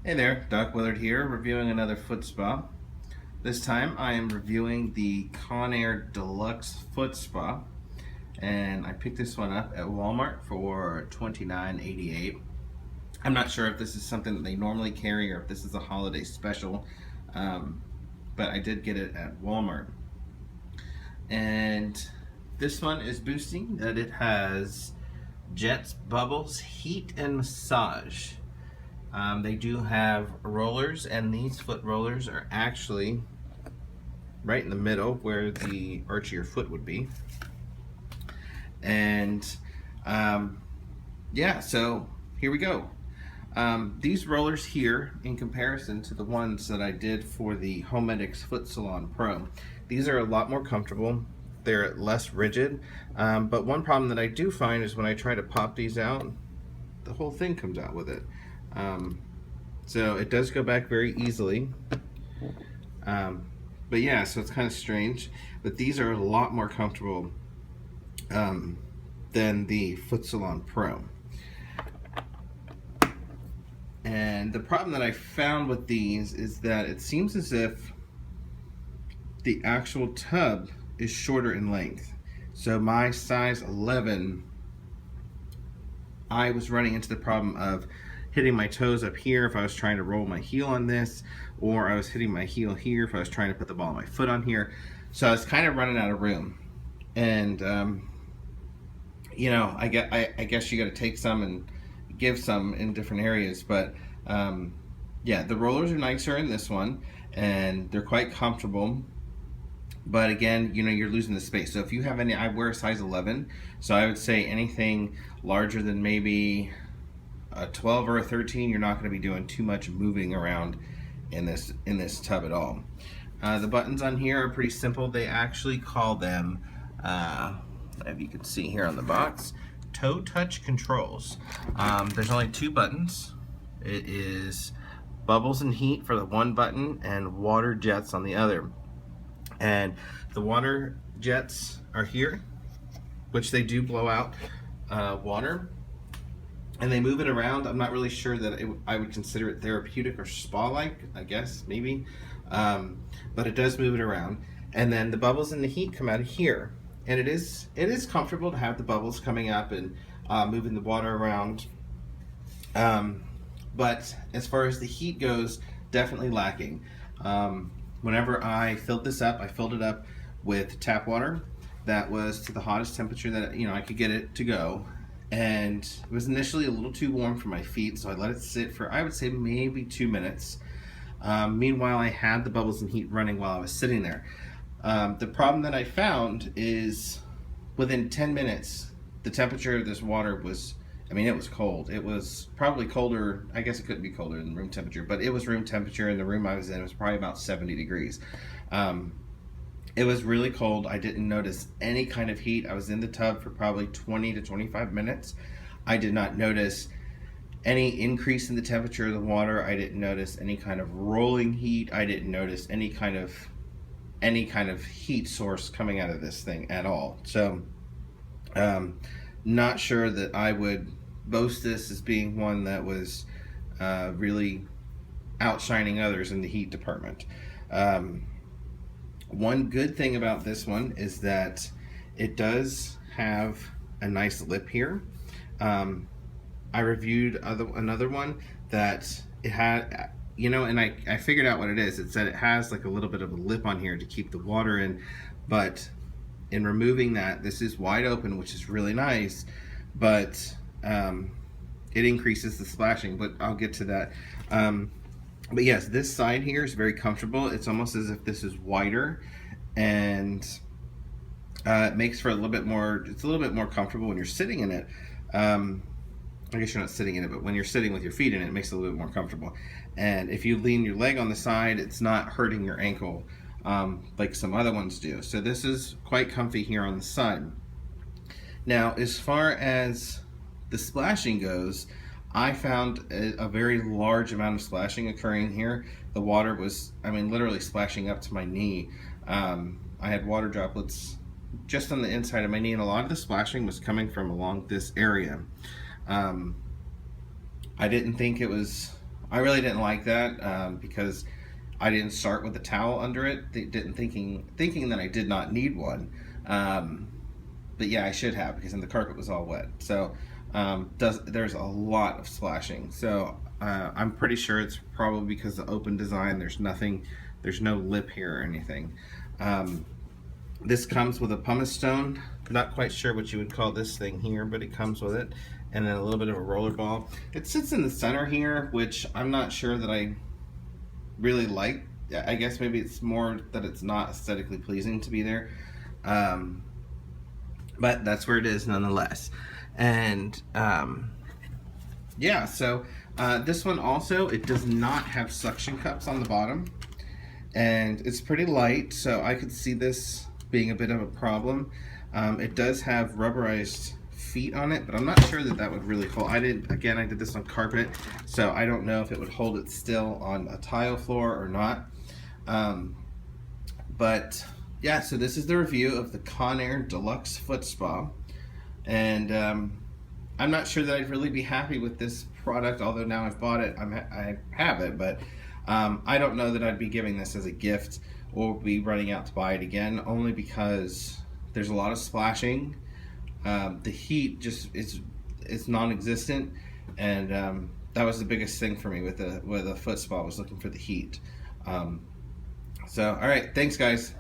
Hey there, Doc Willard here, reviewing another foot spa. This time I am reviewing the Conair Deluxe foot spa, and I picked this one up at Walmart for $29.88. I'm not sure if this is something that they normally carry or if this is a holiday special, but I did get it at Walmart. And this one is boosting that it has jets, bubbles, heat, and massage. They do have rollers, and these foot rollers are actually right in the middle where the arch of your foot would be. And yeah, so here we go. These rollers here, in comparison to the ones that I did for the Homedics Foot Salon Pro, these are a lot more comfortable. They're less rigid, but one problem that I do find is when I try to pop these out, the whole thing comes out with it. So it does go back very easily. But yeah, so it's kind of strange. But these are a lot more comfortable than the Foot Salon Pro. And the problem that I found with these is that it seems as if the actual tub is shorter in length. So my size 11, I was running into the problem of hitting my toes up here if I was trying to roll my heel on this, or I was hitting my heel here if I was trying to put the ball of my foot on here. So I was kind of running out of room. And you know, I guess you got to take some and give some in different areas, but yeah, the rollers are nicer in this one, and they're quite comfortable. But again, you know, you're losing the space. So if you have any, I wear a size 11, so I would say anything larger than maybe a 12 or a 13, you're not going to be doing too much moving around in this tub at all. The buttons on here are pretty simple. They actually call them, if you can see here on the box, toe touch controls. There's only two buttons. It is bubbles and heat for the one button and water jets on the other. And the water jets are here, which they do blow out water, and they move it around. I'm not really sure that I would consider it therapeutic or spa-like, I guess, maybe. But it does move it around. And then the bubbles and the heat come out of here. And it is comfortable to have the bubbles coming up and moving the water around. But as far as the heat goes, definitely lacking. Whenever I filled this up, I filled it up with tap water that was to the hottest temperature that I could get it to go. And it was initially a little too warm for my feet, so I let it sit for, I would say, maybe 2 minutes. Meanwhile, I had the bubbles and heat running while I was sitting there. The problem that I found is within 10 minutes, the temperature of this water was, it was cold. It was probably colder, I guess it couldn't be colder than room temperature, but it was room temperature, and the room I was in was probably about 70 degrees. It was really cold. I didn't notice any kind of heat. I was in the tub for probably 20 to 25 minutes. I did not notice any increase in the temperature of the water. I didn't notice any kind of rolling heat. I didn't notice any kind of heat source coming out of this thing at all. So not sure that I would boast this as being one that was really outshining others in the heat department. One good thing about this one is that it does have a nice lip here. I reviewed another one that it had, and I figured out what it is. It said it has like a little bit of a lip on here to keep the water in, but in removing that, this is wide open, which is really nice, but it increases the splashing, but I'll get to that. But yes, this side here is very comfortable. It's almost as if this is wider, and it makes for it's a little bit more comfortable when you're sitting in it. I guess you're not sitting in it, but when you're sitting with your feet in it, it makes it a little bit more comfortable. And if you lean your leg on the side, it's not hurting your ankle like some other ones do. So this is quite comfy here on the side. Now, as far as the splashing goes, I found a very large amount of splashing occurring here. The water was, literally splashing up to my knee. I had water droplets just on the inside of my knee, and a lot of the splashing was coming from along this area. I didn't think it was I really didn't like that because I didn't start with a towel under it, thinking that I did not need one. But yeah, I should have, because then the carpet was all wet. So there's a lot of splashing. So I'm pretty sure it's probably because of the open design. There's no lip here or anything. This comes with a pumice stone. Not quite sure what you would call this thing here, but it comes with it. And then a little bit of a roller ball. It sits in the center here, which I'm not sure that I really like. I guess maybe it's more that it's not aesthetically pleasing to be there. But that's where it is nonetheless. And yeah, so this one also, it does not have suction cups on the bottom. And it's pretty light, so I could see this being a bit of a problem. It does have rubberized feet on it, but I'm not sure that would really hold. I did this on carpet, so I don't know if it would hold it still on a tile floor or not. But yeah, so this is the review of the Conair Deluxe Foot Spa, and I'm not sure that I'd really be happy with this product, although now I've bought it, I have it, but I don't know that I'd be giving this as a gift or be running out to buy it again, only because there's a lot of splashing. The heat just is non-existent, and that was the biggest thing for me with a foot spa, was looking for the heat. So all right, thanks guys.